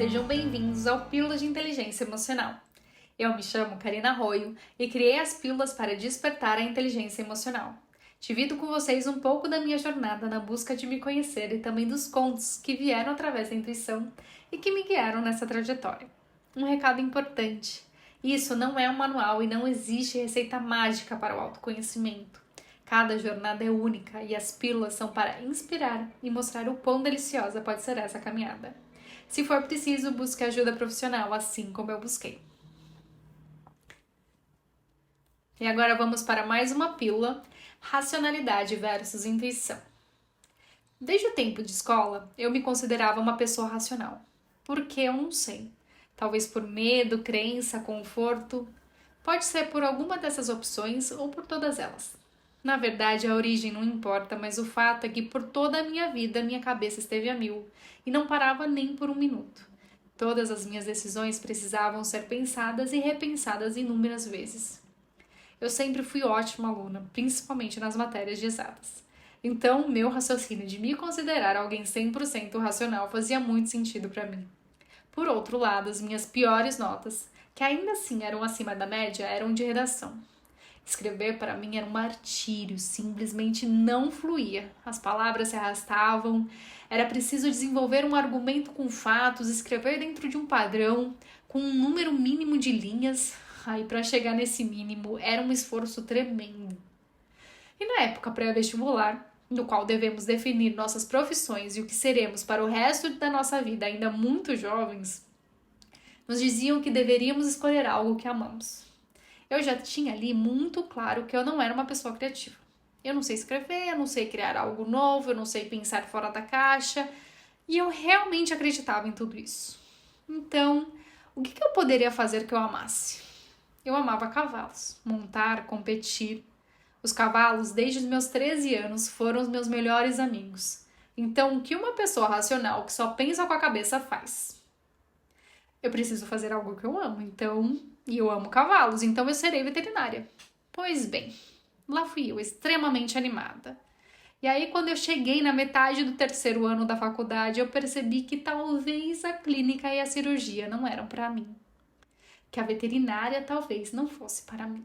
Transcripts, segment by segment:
sejam bem-vindos ao Pílulas de Inteligência Emocional. Eu me chamo Karina Arroio e criei as pílulas para despertar a inteligência emocional. Divido com vocês um pouco da minha jornada na busca de me conhecer e também dos contos que vieram através da intuição e que me guiaram nessa trajetória. Um recado importante: isso não é um manual e não existe receita mágica para o autoconhecimento. Cada jornada é única e as pílulas são para inspirar e mostrar o quão deliciosa pode ser essa caminhada. Se for preciso, busque ajuda profissional, assim como eu busquei. E agora vamos para mais uma pílula: racionalidade versus intuição. Desde o tempo de escola, eu me considerava uma pessoa racional. Por que eu não sei? Talvez por medo, crença, conforto. Pode ser por alguma dessas opções ou por todas elas. Na verdade, a origem não importa, mas o fato é que por toda a minha vida, minha cabeça esteve a mil e não parava nem por um minuto. Todas as minhas decisões precisavam ser pensadas e repensadas inúmeras vezes. Eu sempre fui ótima aluna, principalmente nas matérias de exatas. Então, meu raciocínio de me considerar alguém 100% racional fazia muito sentido para mim. Por outro lado, as minhas piores notas, que ainda assim eram acima da média, eram de redação. Escrever para mim era um martírio, simplesmente não fluía. As palavras se arrastavam, era preciso desenvolver um argumento com fatos, escrever dentro de um padrão, com um número mínimo de linhas. Aí, para chegar nesse mínimo, era um esforço tremendo. E na época pré-vestibular, no qual devemos definir nossas profissões e o que seremos para o resto da nossa vida, ainda muito jovens, nos diziam que deveríamos escolher algo que amamos. Eu já tinha ali muito claro que eu não era uma pessoa criativa. Eu não sei escrever, eu não sei criar algo novo, eu não sei pensar fora da caixa. E eu realmente acreditava em tudo isso. Então, o que eu poderia fazer que eu amasse? Eu amava cavalos, montar, competir. Os cavalos, desde os meus 13 anos, foram os meus melhores amigos. Então, o que uma pessoa racional que só pensa com a cabeça faz? Eu preciso fazer algo que eu amo, e eu amo cavalos, então eu serei veterinária. Pois bem, lá fui eu, extremamente animada. E aí, quando eu cheguei na metade do terceiro ano da faculdade, eu percebi que talvez a clínica e a cirurgia não eram para mim. Que a veterinária talvez não fosse para mim.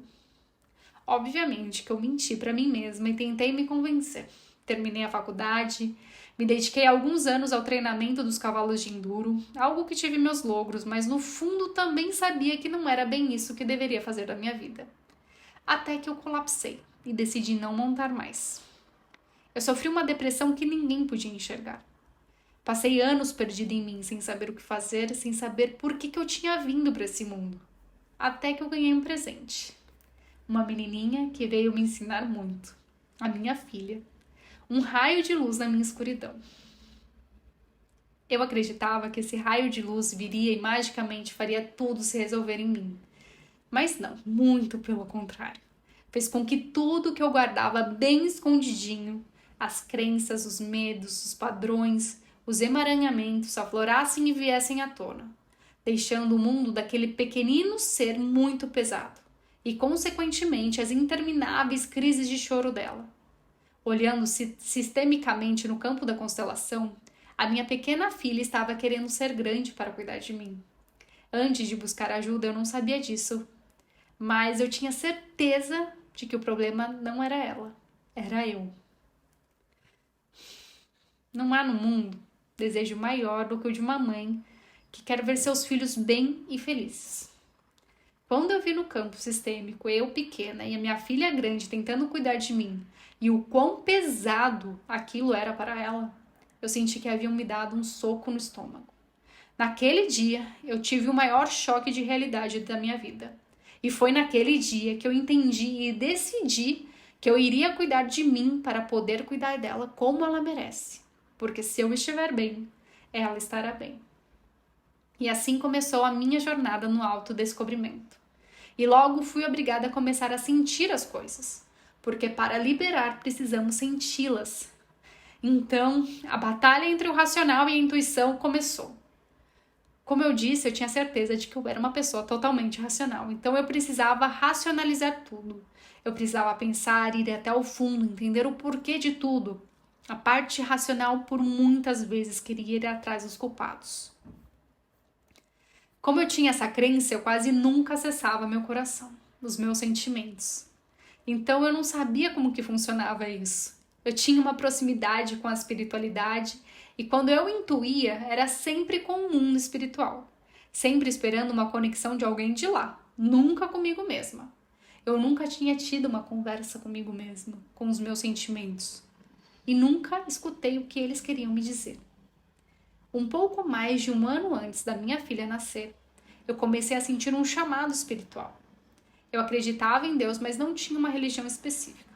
Obviamente que eu menti para mim mesma e tentei me convencer. Terminei a faculdade, me dediquei alguns anos ao treinamento dos cavalos de enduro, algo que tive meus logros, mas no fundo também sabia que não era bem isso que deveria fazer da minha vida. Até que eu colapsei e decidi não montar mais. Eu sofri uma depressão que ninguém podia enxergar. Passei anos perdida em mim, sem saber o que fazer, sem saber por que eu tinha vindo para esse mundo. Até que eu ganhei um presente. Uma menininha que veio me ensinar muito. A minha filha. Um raio de luz na minha escuridão. Eu acreditava que esse raio de luz viria e magicamente faria tudo se resolver em mim. Mas não, muito pelo contrário. Fez com que tudo que eu guardava bem escondidinho, as crenças, os medos, os padrões, os emaranhamentos aflorassem e viessem à tona, deixando o mundo daquele pequenino ser muito pesado e, consequentemente, as intermináveis crises de choro dela. Olhando sistemicamente no campo da constelação, a minha pequena filha estava querendo ser grande para cuidar de mim. Antes de buscar ajuda, eu não sabia disso, mas eu tinha certeza de que o problema não era ela, era eu. Não há no mundo desejo maior do que o de uma mãe que quer ver seus filhos bem e felizes. Quando eu vi no campo sistêmico eu pequena e a minha filha grande tentando cuidar de mim e o quão pesado aquilo era para ela, eu senti que haviam me dado um soco no estômago. Naquele dia, eu tive o maior choque de realidade da minha vida. E foi naquele dia que eu entendi e decidi que eu iria cuidar de mim para poder cuidar dela como ela merece. Porque se eu estiver bem, ela estará bem. E assim começou a minha jornada no autodescobrimento. E logo fui obrigada a começar a sentir as coisas, porque para liberar precisamos senti-las. Então, a batalha entre o racional e a intuição começou. Como eu disse, eu tinha certeza de que eu era uma pessoa totalmente racional, então eu precisava racionalizar tudo. Eu precisava pensar, ir até o fundo, entender o porquê de tudo. A parte racional por muitas vezes queria ir atrás dos culpados. Como eu tinha essa crença, eu quase nunca acessava meu coração, os meus sentimentos. Então eu não sabia como que funcionava isso. Eu tinha uma proximidade com a espiritualidade e quando eu intuía, era sempre com o mundo espiritual. Sempre esperando uma conexão de alguém de lá, nunca comigo mesma. Eu nunca tinha tido uma conversa comigo mesma, com os meus sentimentos. E nunca escutei o que eles queriam me dizer. Um pouco mais de 1 ano antes da minha filha nascer, eu comecei a sentir um chamado espiritual. Eu acreditava em Deus, mas não tinha uma religião específica.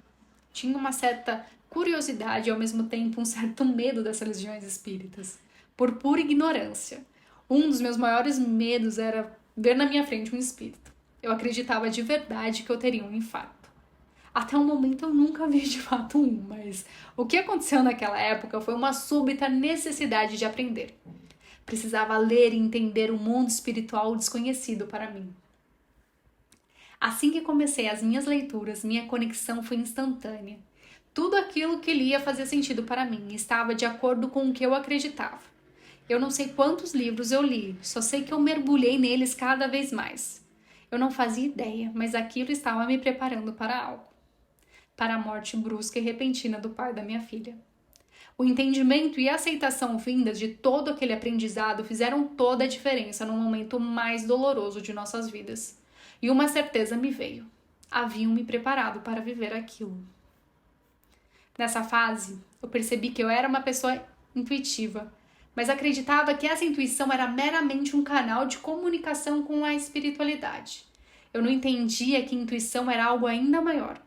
Tinha uma certa curiosidade e ao mesmo tempo um certo medo das religiões espíritas, por pura ignorância. Um dos meus maiores medos era ver na minha frente um espírito. Eu acreditava de verdade que eu teria um infarto. Até o momento eu nunca vi de fato um, mas o que aconteceu naquela época foi uma súbita necessidade de aprender. Precisava ler e entender o mundo espiritual desconhecido para mim. Assim que comecei as minhas leituras, minha conexão foi instantânea. Tudo aquilo que lia fazia sentido para mim e estava de acordo com o que eu acreditava. Eu não sei quantos livros eu li, só sei que eu mergulhei neles cada vez mais. Eu não fazia ideia, mas aquilo estava me preparando para algo. Para a morte brusca e repentina do pai da minha filha. O entendimento e a aceitação vindas de todo aquele aprendizado fizeram toda a diferença no momento mais doloroso de nossas vidas. E uma certeza me veio. Haviam me preparado para viver aquilo. Nessa fase, eu percebi que eu era uma pessoa intuitiva, mas acreditava que essa intuição era meramente um canal de comunicação com a espiritualidade. Eu não entendia que intuição era algo ainda maior.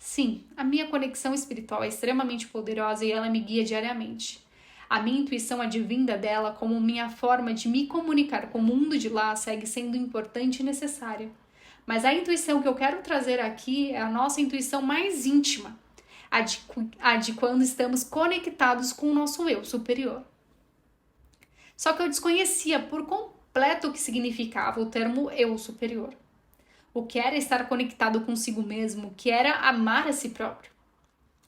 Sim, a minha conexão espiritual é extremamente poderosa e ela me guia diariamente. A minha intuição advinda dela como minha forma de me comunicar com o mundo de lá segue sendo importante e necessária. Mas a intuição que eu quero trazer aqui é a nossa intuição mais íntima, a de quando estamos conectados com o nosso eu superior. Só que eu desconhecia por completo o que significava o termo eu superior. O que era estar conectado consigo mesmo, o que era amar a si próprio.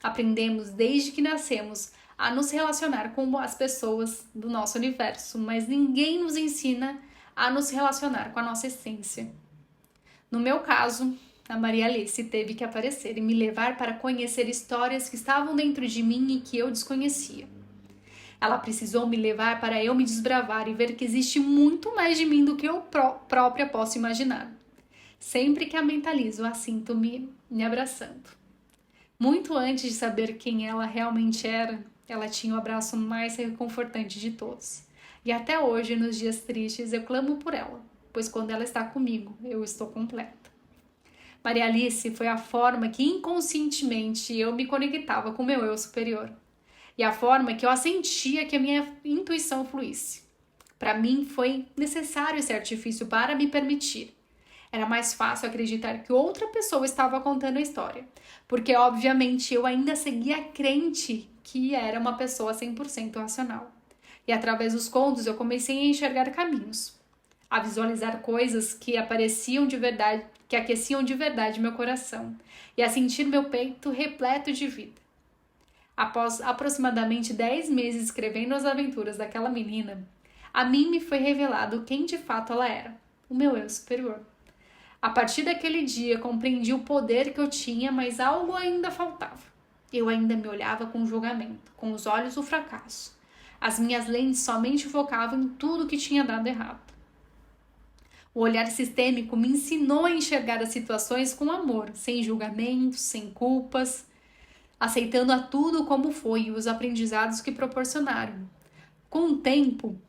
Aprendemos desde que nascemos a nos relacionar com as pessoas do nosso universo, mas ninguém nos ensina a nos relacionar com a nossa essência. No meu caso, a Maria Alice teve que aparecer e me levar para conhecer histórias que estavam dentro de mim e que eu desconhecia. Ela precisou me levar para eu me desbravar e ver que existe muito mais de mim do que eu própria posso imaginar. Sempre que a mentalizo, a sinto me abraçando. Muito antes de saber quem ela realmente era, ela tinha o abraço mais reconfortante de todos. E até hoje, nos dias tristes, eu clamo por ela, pois quando ela está comigo, eu estou completa. Maria Alice foi a forma que inconscientemente eu me conectava com o meu eu superior. E a forma que eu sentia que a minha intuição fluísse. Para mim, foi necessário esse artifício para me permitir. Era mais fácil acreditar que outra pessoa estava contando a história, porque obviamente eu ainda seguia crente que era uma pessoa 100% racional. E através dos contos eu comecei a enxergar caminhos, a visualizar coisas que apareciam de verdade, que aqueciam de verdade meu coração, e a sentir meu peito repleto de vida. Após aproximadamente 10 meses escrevendo as aventuras daquela menina, a mim me foi revelado quem de fato ela era, o meu eu superior. A partir daquele dia, compreendi o poder que eu tinha, mas algo ainda faltava. Eu ainda me olhava com julgamento, com os olhos do fracasso. As minhas lentes somente focavam em tudo que tinha dado errado. O olhar sistêmico me ensinou a enxergar as situações com amor, sem julgamentos, sem culpas, aceitando a tudo como foi e os aprendizados que proporcionaram. Com o tempo,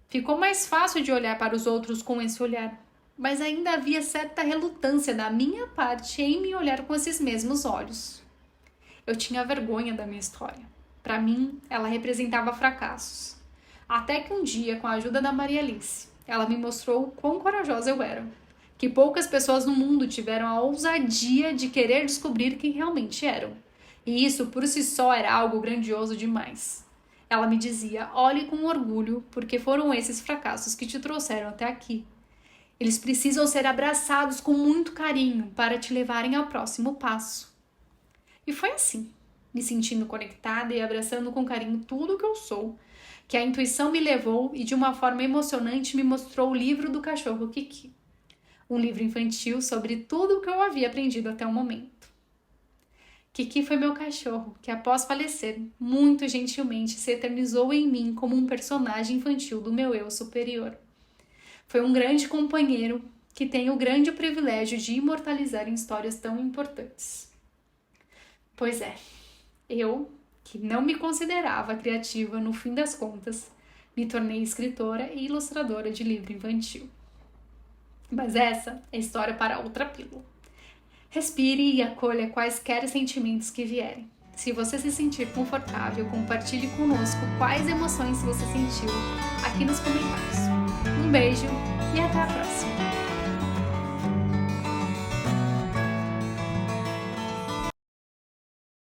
ficou mais fácil de olhar para os outros com esse olhar. Mas ainda havia certa relutância da minha parte em me olhar com esses mesmos olhos. Eu tinha vergonha da minha história. Para mim, ela representava fracassos. Até que um dia, com a ajuda da Maria Alice, ela me mostrou o quão corajosa eu era. Que poucas pessoas no mundo tiveram a ousadia de querer descobrir quem realmente eram. E isso, por si só, era algo grandioso demais. Ela me dizia, olhe com orgulho, porque foram esses fracassos que te trouxeram até aqui. Eles precisam ser abraçados com muito carinho para te levarem ao próximo passo. E foi assim, me sentindo conectada e abraçando com carinho tudo o que eu sou, que a intuição me levou e de uma forma emocionante me mostrou o livro do cachorro Kiki. Um livro infantil sobre tudo o que eu havia aprendido até o momento. Kiki foi meu cachorro, que após falecer, muito gentilmente se eternizou em mim como um personagem infantil do meu eu superior. Foi um grande companheiro que tem o grande privilégio de imortalizar em histórias tão importantes. Pois é, eu, que não me considerava criativa no fim das contas, me tornei escritora e ilustradora de livro infantil. Mas essa é história para outra pílula. Respire e acolha quaisquer sentimentos que vierem. Se você se sentir confortável, compartilhe conosco quais emoções você sentiu aqui nos comentários. Um beijo e até a próxima!